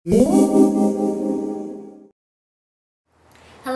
Hello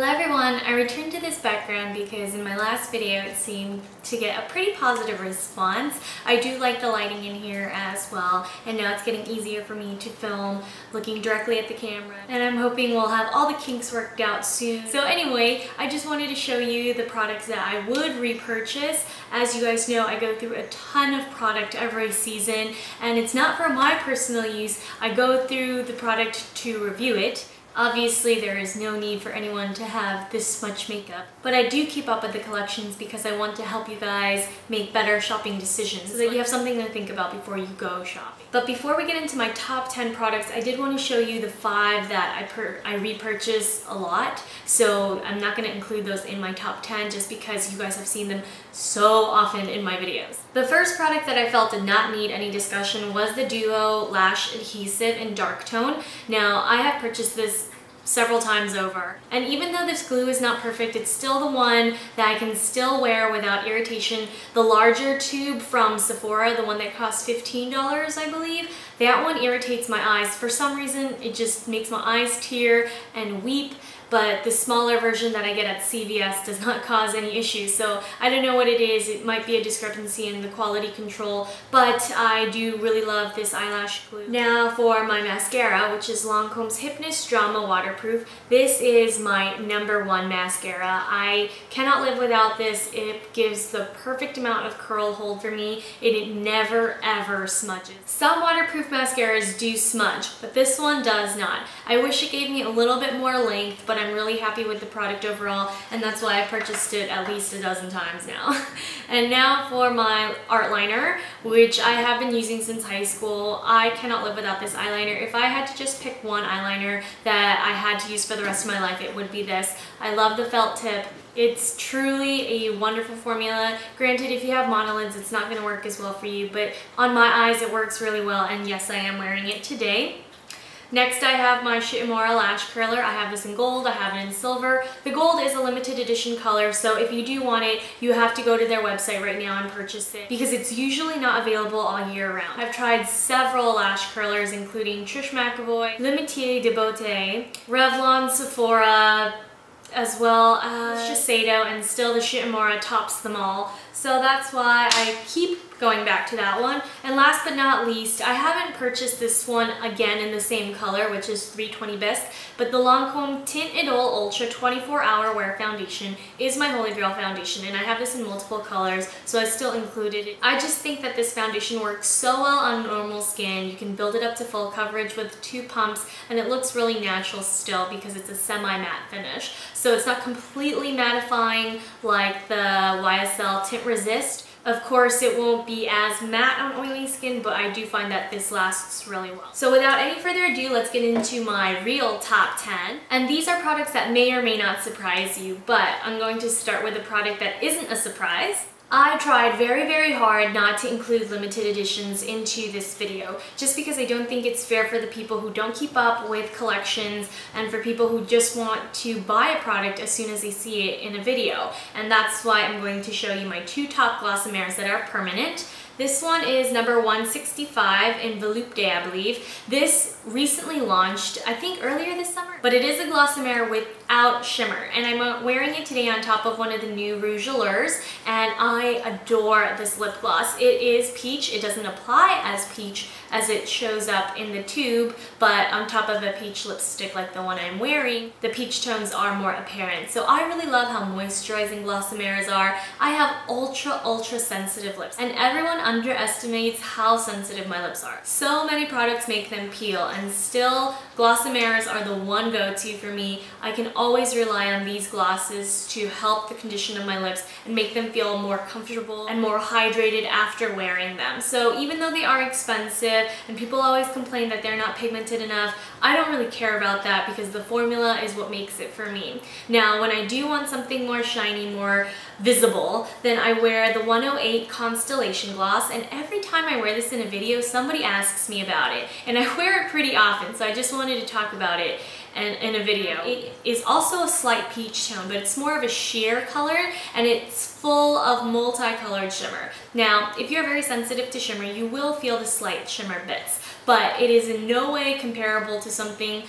everyone, I returned to this background because in my last video it seemed to get a pretty positive response. I do like the lighting in here as well, and now it's getting easier for me to film looking directly at the camera, and I'm hoping we'll have all the kinks worked out soon. So anyway, I just wanted to show you the products that I would repurchase. As you guys know, I go through a ton of product every season, and it's not for my personal use. I go through the product to review it. Obviously, there is no need for anyone to have this much makeup, but I do keep up with the collections because I want to help you guys make better shopping decisions so that you have something to think about before you go shopping. But before we get into my top 10 products, I did want to show you the 5 that I repurchase a lot, so I'm not going to include those in my top 10 just because you guys have seen them so often in my videos. The first product that I felt did not need any discussion was the Duo Lash Adhesive in Dark Tone. Now, I have purchased this several times over, and even though this glue is not perfect, it's still the one that I can still wear without irritation. The larger tube from Sephora, the one that costs $15 I believe, that one irritates my eyes. For some reason it just makes my eyes tear and weep, but the smaller version that I get at CVS does not cause any issues. So I don't know what it is. It might be a discrepancy in the quality control, but I do really love this eyelash glue. Now for my mascara, which is Lancome's Hypnous Drama Waterproof. This is my #1 mascara. I cannot live without this. It gives the perfect amount of curl hold for me. It never ever smudges. Some waterproof mascaras do smudge, but this one does not. I wish it gave me a little bit more length, but I'm really happy with the product overall, and that's why I purchased it at least a dozen times now. And now for my art liner, which I have been using since high school. I cannot live without this eyeliner. If I had to just pick one eyeliner that I had to use for the rest of my life, it would be this. I love the felt tip. It's truly a wonderful formula. Granted, if you have monolids, it's not going to work as well for you, but on my eyes it works really well, and yes, I am wearing it today. Next, I have my Shiimura Lash Curler. I have this in gold, I have it in silver. The gold is a limited edition color, so if you do want it, you have to go to their website right now and purchase it because it's usually not available all year round. I've tried several lash curlers, including Trish McAvoy, Le Métier de Beauté, Revlon, Sephora, as well as Shiseido, and still the Shiimura tops them all. So that's why I keep going back to that one. And last but not least, I haven't purchased this one again in the same color, which is 320 Bisque, but the Lancome Tint Idole Ultra 24-Hour Wear Foundation is my holy grail foundation, and I have this in multiple colors, so I still included it. I just think that this foundation works so well on normal skin. You can build it up to full coverage with 2 pumps, and it looks really natural still because it's a semi-matte finish. So it's not completely mattifying like the YSL Tint Resist. Of course, it won't be as matte on oily skin, but I do find that this lasts really well. So without any further ado, let's get into my real top 10. And these are products that may or may not surprise you, but I'm going to start with a product that isn't a surprise. I tried very, very hard not to include limited editions into this video, just because I don't think it's fair for the people who don't keep up with collections and for people who just want to buy a product as soon as they see it in a video. And that's why I'm going to show you my 2 top Glossomers that are permanent. This one is number 165 in Volupte, I believe. This recently launched, I think earlier this summer, but it is a Glossomer without shimmer, and I'm wearing it today on top of one of the new Rouge Allures, and I adore this lip gloss. It is peach. It doesn't apply as peach as it shows up in the tube, but on top of a peach lipstick like the one I'm wearing, the peach tones are more apparent. So I really love how moisturizing Glossomers are. I have ultra sensitive lips, and everyone underestimates how sensitive my lips are. So many products make them peel, and still Glossomers are the one go-to for me. I can always rely on these glosses to help the condition of my lips and make them feel more comfortable and more hydrated after wearing them. So even though they are expensive and people always complain that they're not pigmented enough, I don't really care about that because the formula is what makes it for me. Now, when I do want something more shiny, more visible, then I wear the 108 Constellation Gloss, and every time I wear this in a video, somebody asks me about it, and I wear it pretty often, so I just wanted to talk about it in a video. It is also a slight peach tone, but it's more of a sheer color, and it's full of multicolored shimmer. Now, if you're very sensitive to shimmer, you will feel the slight shimmer bits, but it is in no way comparable to something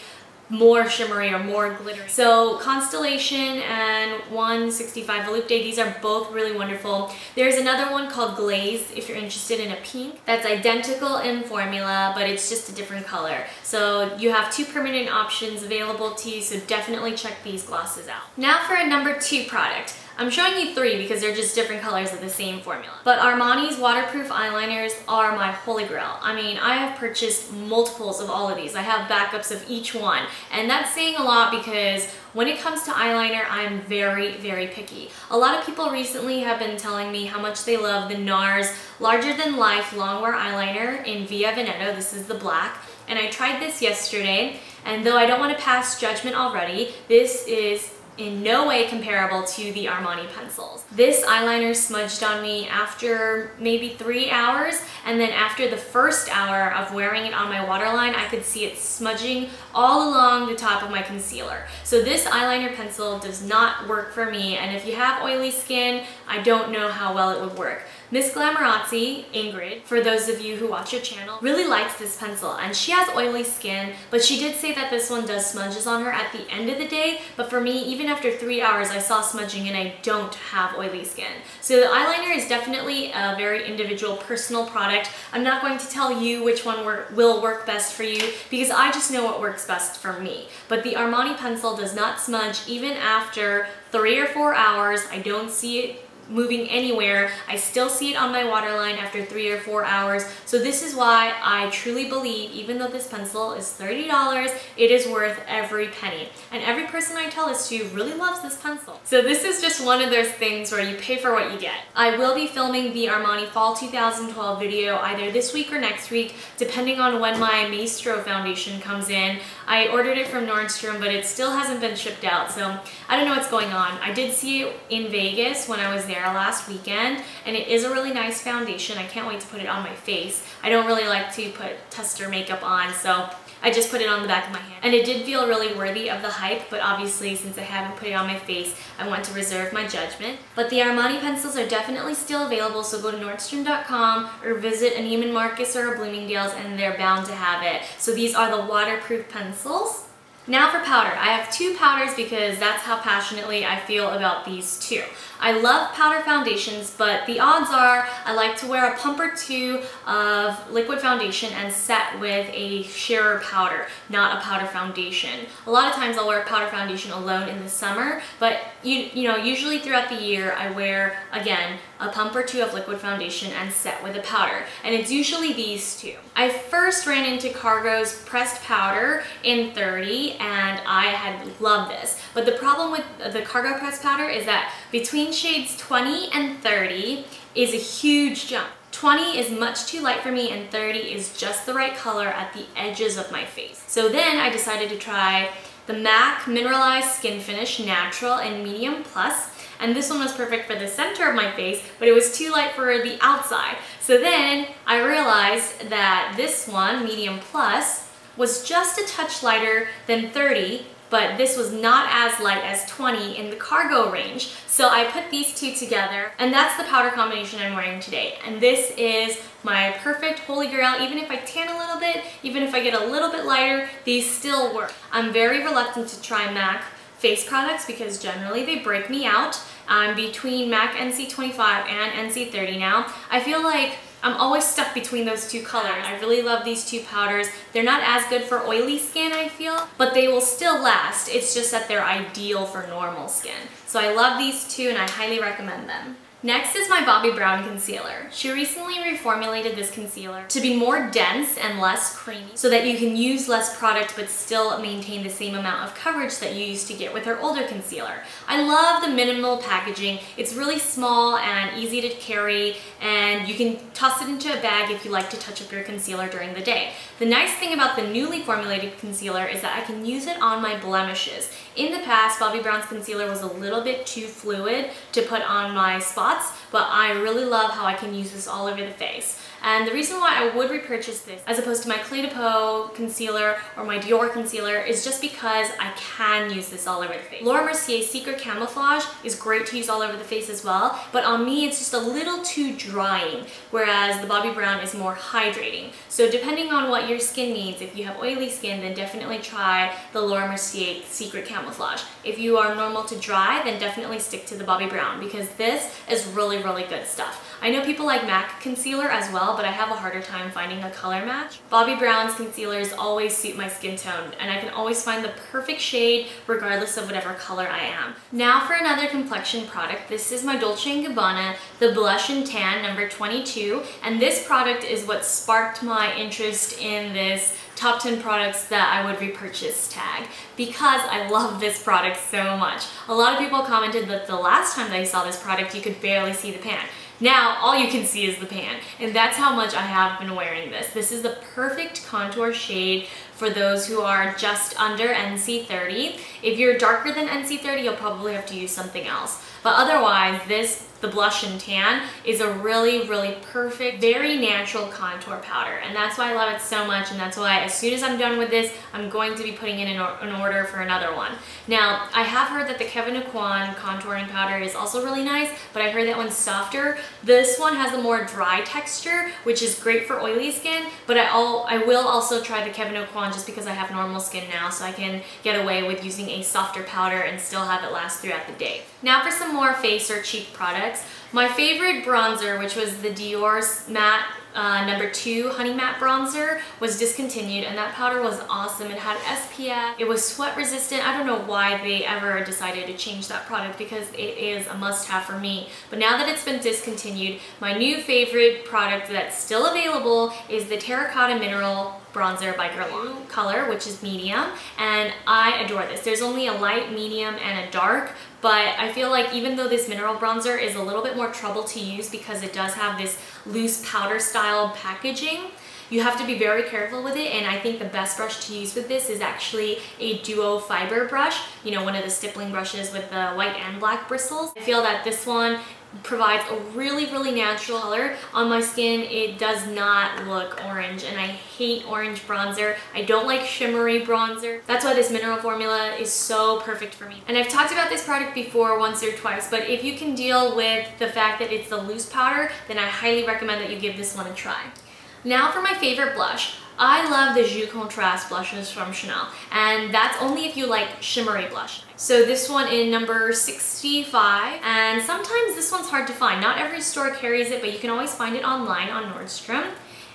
more shimmery or more glittery. So Constellation and 165 Volupte, these are both really wonderful. There's another one called Glaze if you're interested in a pink that's identical in formula, but it's just a different color. So you have 2 permanent options available to you, so definitely check these glosses out. Now for a number 2 product. I'm showing you 3 because they're just different colors of the same formula. But Armani's waterproof eyeliners are my holy grail. I mean, I have purchased multiples of all of these. I have backups of each one. And that's saying a lot because when it comes to eyeliner, I'm very, very picky. A lot of people recently have been telling me how much they love the NARS Larger Than Life Longwear Eyeliner in Via Veneto. This is the black. And I tried this yesterday, and though I don't want to pass judgment already, this is in no way comparable to the Armani pencils. This eyeliner smudged on me after maybe 3 hours, and then after the first hour of wearing it on my waterline, I could see it smudging all along the top of my concealer. So this eyeliner pencil does not work for me, and if you have oily skin, I don't know how well it would work. Miss Glamorazzi, Ingrid, for those of you who watch her channel, really likes this pencil, and she has oily skin, but she did say that this one does smudges on her at the end of the day, but for me, even after 3 hours, I saw smudging and I don't have oily skin. So the eyeliner is definitely a very individual, personal product. I'm not going to tell you which one will work best for you because I just know what works best for me. But the Armani pencil does not smudge even after 3 or 4 hours. I don't see it moving anywhere. I still see it on my waterline after 3 or 4 hours. So this is why I truly believe, even though this pencil is $30, it is worth every penny. And every person I tell this to really loves this pencil. So this is just one of those things where you pay for what you get. I will be filming the Armani Fall 2012 video either this week or next week, depending on when my Maestro foundation comes in. I ordered it from Nordstrom, but it still hasn't been shipped out, so I don't know what's going on. I did see it in Vegas when I was there last weekend, and it is a really nice foundation. I can't wait to put it on my face. I don't really like to put tester makeup on, so I just put it on the back of my hand. And it did feel really worthy of the hype, but obviously since I haven't put it on my face, I want to reserve my judgment. But the Armani pencils are definitely still available, so go to Nordstrom.com or visit a Neiman Marcus or a Bloomingdale's and they're bound to have it. So these are the waterproof pencils. Now for powder. I have 2 powders because that's how passionately I feel about these 2. I love powder foundations, but the odds are I like to wear a pump or 2 of liquid foundation and set with a sheer powder, not a powder foundation. A lot of times I'll wear a powder foundation alone in the summer, but you know, usually throughout the year I wear, again, a pump or 2 of liquid foundation and set with a powder, and it's usually these 2. I first ran into Cargo's pressed powder in 30, and I had loved this. But the problem with the Cargo pressed powder is that between shades 20 and 30 is a huge jump. 20 is much too light for me, and 30 is just the right color at the edges of my face. So then I decided to try the MAC Mineralized Skin Finish Natural and Medium Plus. And this one was perfect for the center of my face, but it was too light for the outside. So then I realized that this one, Medium Plus, was just a touch lighter than 30, but this was not as light as 20 in the Cargo range. So I put these 2 together, and that's the powder combination I'm wearing today. And this is my perfect holy grail. Even if I tan a little bit, even if I get a little bit lighter, these still work. I'm very reluctant to try MAC face products because generally they break me out. I'm between MAC NC25 and NC30 now. I feel like I'm always stuck between those 2 colors. I really love these 2 powders. They're not as good for oily skin, I feel, but they will still last. It's just that they're ideal for normal skin. So I love these 2 and I highly recommend them. Next is my Bobbi Brown concealer. She recently reformulated this concealer to be more dense and less creamy so that you can use less product but still maintain the same amount of coverage that you used to get with her older concealer. I love the minimal packaging. It's really small and easy to carry, and you can toss it into a bag if you like to touch up your concealer during the day. The nice thing about the newly formulated concealer is that I can use it on my blemishes. In the past, Bobbi Brown's concealer was a little bit too fluid to put on my spots, but I really love how I can use this all over the face. And the reason why I would repurchase this as opposed to my Clé de Peau concealer or my Dior concealer is just because I can use this all over the face. Laura Mercier's Secret Camouflage is great to use all over the face as well, but on me it's just a little too drying, whereas the Bobbi Brown is more hydrating. So depending on what your skin needs, if you have oily skin, then definitely try the Laura Mercier Secret Camouflage. If you are normal to dry, then definitely stick to the Bobbi Brown because this is really, really good stuff. I know people like MAC concealer as well, but I have a harder time finding a color match. Bobbi Brown's concealers always suit my skin tone, and I can always find the perfect shade regardless of whatever color I am. Now for another complexion product. This is my Dolce & Gabbana, the Blush and Tan number 22, and this product is what sparked my interest in this top 10 products that I would repurchase tag because I love this product so much. A lot of people commented that the last time they saw this product, you could barely see the pan. Now, all you can see is the pan, and that's how much I have been wearing this. This is the perfect contour shade for those who are just under NC30. If you're darker than NC30, you'll probably have to use something else. But otherwise, the Blush and Tan is a really, really perfect, very natural contour powder. And that's why I love it so much. And that's why as soon as I'm done with this, I'm going to be putting in an order for another one. Now, I have heard that the Kevyn Aucoin contouring powder is also really nice, but I heard that one's softer. This one has a more dry texture, which is great for oily skin, but I will also try the Kevyn Aucoin just because I have normal skin now, so I can get away with using a softer powder and still have it last throughout the day. Now for some more face or cheek products. My favorite bronzer, which was the Dior's matte number 2 Honey Matte Bronzer, was discontinued, and that powder was awesome. It had SPF, it was sweat resistant. I don't know why they ever decided to change that product because it is a must-have for me. But now that it's been discontinued, my new favorite product that's still available is the Terracotta Mineral Bronzer by Guerlain color, which is medium, and I adore this. There's only a light, medium, and a dark, but I feel like even though this mineral bronzer is a little bit more trouble to use because it does have this loose powder style packaging, you have to be very careful with it, and I think the best brush to use with this is actually a duo fiber brush, you know, one of the stippling brushes with the white and black bristles. I feel that this one provides a really, really natural color on my skin. It does not look orange, and I hate orange bronzer. I don't like shimmery bronzer. That's why this mineral formula is so perfect for me. And I've talked about this product before once or twice, but if you can deal with the fact that it's the loose powder, then I highly recommend that you give this one a try. Now for my favorite blush. I love the Jus Contrast blushes from Chanel, and that's only if you like shimmery blush. So this one in number 65, and sometimes this one's hard to find. Not every store carries it, but you can always find it online on Nordstrom.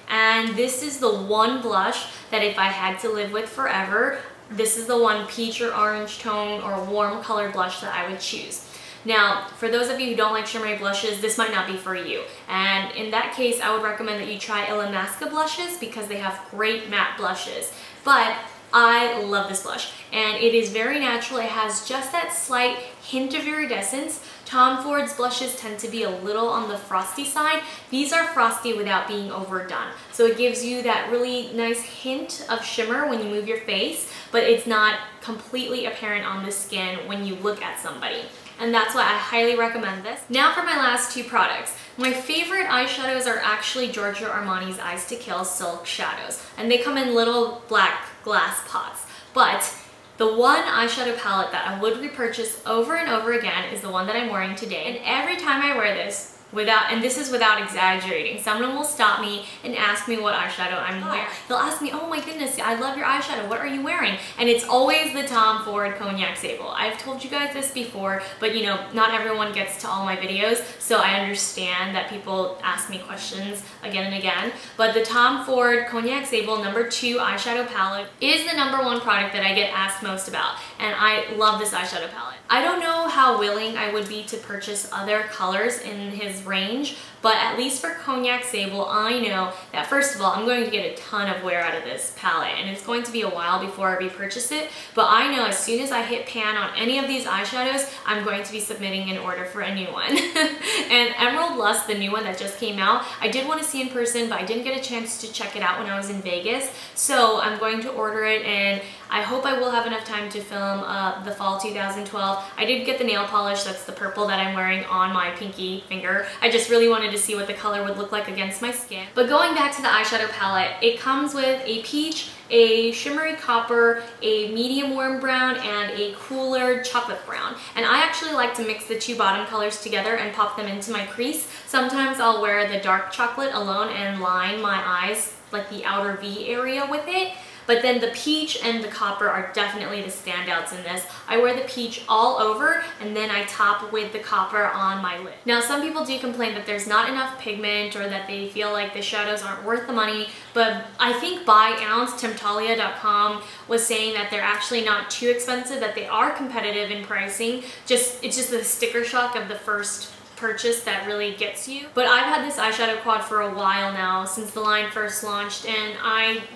And this is the one blush that if I had to live with forever, this is the one peach or orange tone or warm color blush that I would choose. Now, for those of you who don't like shimmery blushes, this might not be for you. And in that case, I would recommend that you try Illamasqua blushes because they have great matte blushes. But I love this blush, and it is very natural. It has just that slight hint of iridescence. Tom Ford's blushes tend to be a little on the frosty side. These are frosty without being overdone. So it gives you that really nice hint of shimmer when you move your face, but it's not completely apparent on the skin when you look at somebody. And that's why I highly recommend this. Now for my last two products. My favorite eyeshadows are actually Giorgio Armani's Eyes to Kill Silk Shadows, and they come in little black glass pots. But the one eyeshadow palette that I would repurchase over and over again is the one that I'm wearing today. And every time I wear this, and this is without exaggerating, someone will stop me and ask me what eyeshadow I'm wearing. They'll ask me, oh my goodness, I love your eyeshadow, what are you wearing? And it's always the Tom Ford Cognac Sable. I've told you guys this before, but you know, not everyone gets to all my videos, so I understand that people ask me questions again and again. But the Tom Ford Cognac Sable number 2 eyeshadow palette is the number 1 product that I get asked most about, and I love this eyeshadow palette. I don't know how willing I would be to purchase other colors in his range, but at least for Cognac Sable, I know that first of all, I'm going to get a ton of wear out of this palette, and it's going to be a while before I repurchase it, but I know as soon as I hit pan on any of these eyeshadows, I'm going to be submitting an order for a new one. And Emerald Lust, the new one that just came out, I did want to see in person, but I didn't get a chance to check it out when I was in Vegas, so I'm going to order it, and I hope I will have enough time to film the fall 2012. I did get the nail polish, that's the purple that I'm wearing on my pinky finger. I just really wanted to to see what the color would look like against my skin. But going back to the eyeshadow palette, it comes with a peach, a shimmery copper, a medium warm brown, and a cooler chocolate brown. And I actually like to mix the two bottom colors together and pop them into my crease. Sometimes I'll wear the dark chocolate alone and line my eyes, like the outer V area, with it. But then the peach and the copper are definitely the standouts in this. I wear the peach all over and then I top with the copper on my lid. Now some people do complain that there's not enough pigment or that they feel like the shadows aren't worth the money, but I think by ounce, Temptalia.com was saying that they're actually not too expensive, that they are competitive in pricing. It's just the sticker shock of the first purchase that really gets you. But I've had this eyeshadow quad for a while now, since the line first launched, and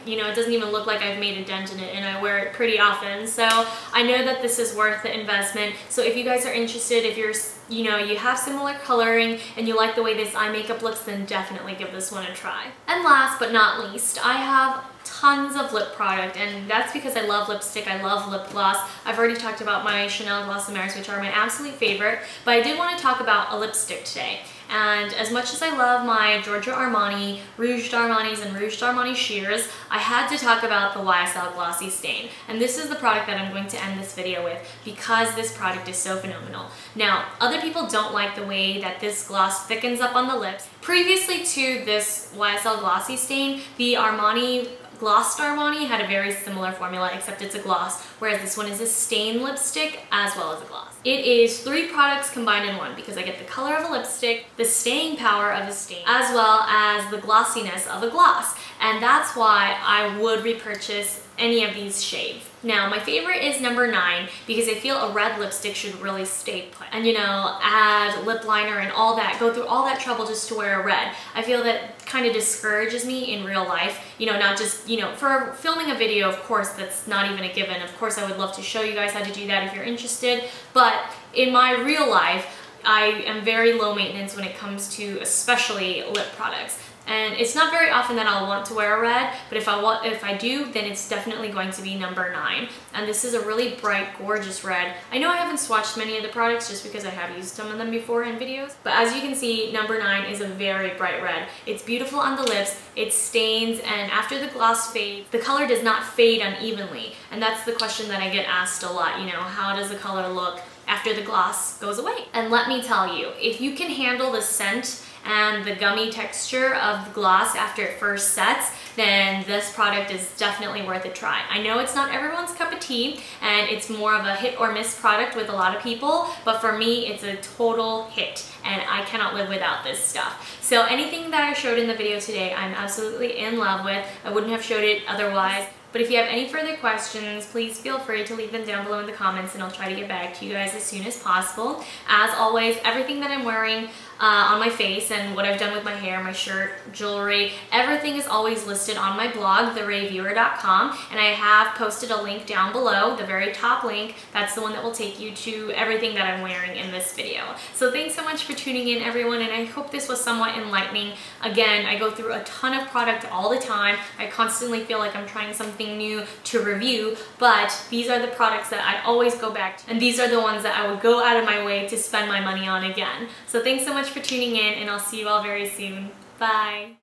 it doesn't even look like I've made a dent in it, and I wear it pretty often. So I know that this is worth the investment. So if you guys are interested, if you're you have similar coloring and you like the way this eye makeup looks, then definitely give this one a try. And last but not least, I have tons of lip product, and that's because I love lipstick, I love lip gloss. I've already talked about my Chanel Glossimeres, which are my absolute favorite, but I did want to talk about a lipstick today. And as much as I love my Giorgio Armani, Rouge d'Armani's, and Rouge d'Armani sheers, I had to talk about the YSL Glossy Stain. And this is the product that I'm going to end this video with because this product is so phenomenal. Now, other people don't like the way that this gloss thickens up on the lips. Previously to this YSL Glossy Stain, the Armani Gloss d'Armani had a very similar formula, except it's a gloss, whereas this one is a stain lipstick as well as a gloss. It is 3 products combined in one because I get the color of a lipstick, the staying power of a stain, as well as the glossiness of a gloss. And that's why I would repurchase any of these shades. Now, my favorite is number 9 because I feel a red lipstick should really stay put. And add lip liner and all that, go through all that trouble just to wear a red. I feel that kind of discourages me in real life. Not just, for filming a video, of course, that's not even a given. Of course, I would love to show you guys how to do that if you're interested. But in my real life, I am very low maintenance when it comes to especially lip products. And it's not very often that I'll want to wear a red, but if I do, then it's definitely going to be number 9. And this is a really bright, gorgeous red. I know I haven't swatched many of the products just because I have used some of them before in videos, but as you can see, number 9 is a very bright red. It's beautiful on the lips, it stains, and after the gloss fades, the color does not fade unevenly. And that's the question that I get asked a lot, how does the color look after the gloss goes away? And let me tell you, if you can handle the scent and the gummy texture of the gloss after it first sets, then this product is definitely worth a try. I know it's not everyone's cup of tea, and it's more of a hit or miss product with a lot of people, but for me, it's a total hit, and I cannot live without this stuff. So anything that I showed in the video today, I'm absolutely in love with. I wouldn't have showed it otherwise. But if you have any further questions, please feel free to leave them down below in the comments and I'll try to get back to you guys as soon as possible. As always, everything that I'm wearing on my face and what I've done with my hair, my shirt, jewelry, everything is always listed on my blog, RAEview.com, and I have posted a link down below, the very top link. That's the one that will take you to everything that I'm wearing in this video. So thanks so much for tuning in, everyone, and I hope this was somewhat enlightening. Again, I go through a ton of product all the time. I constantly feel like I'm trying something new to review, but these are the products that I always go back to, and these are the ones that I would go out of my way to spend my money on again. So thanks so much for tuning in, and I'll see you all very soon. Bye!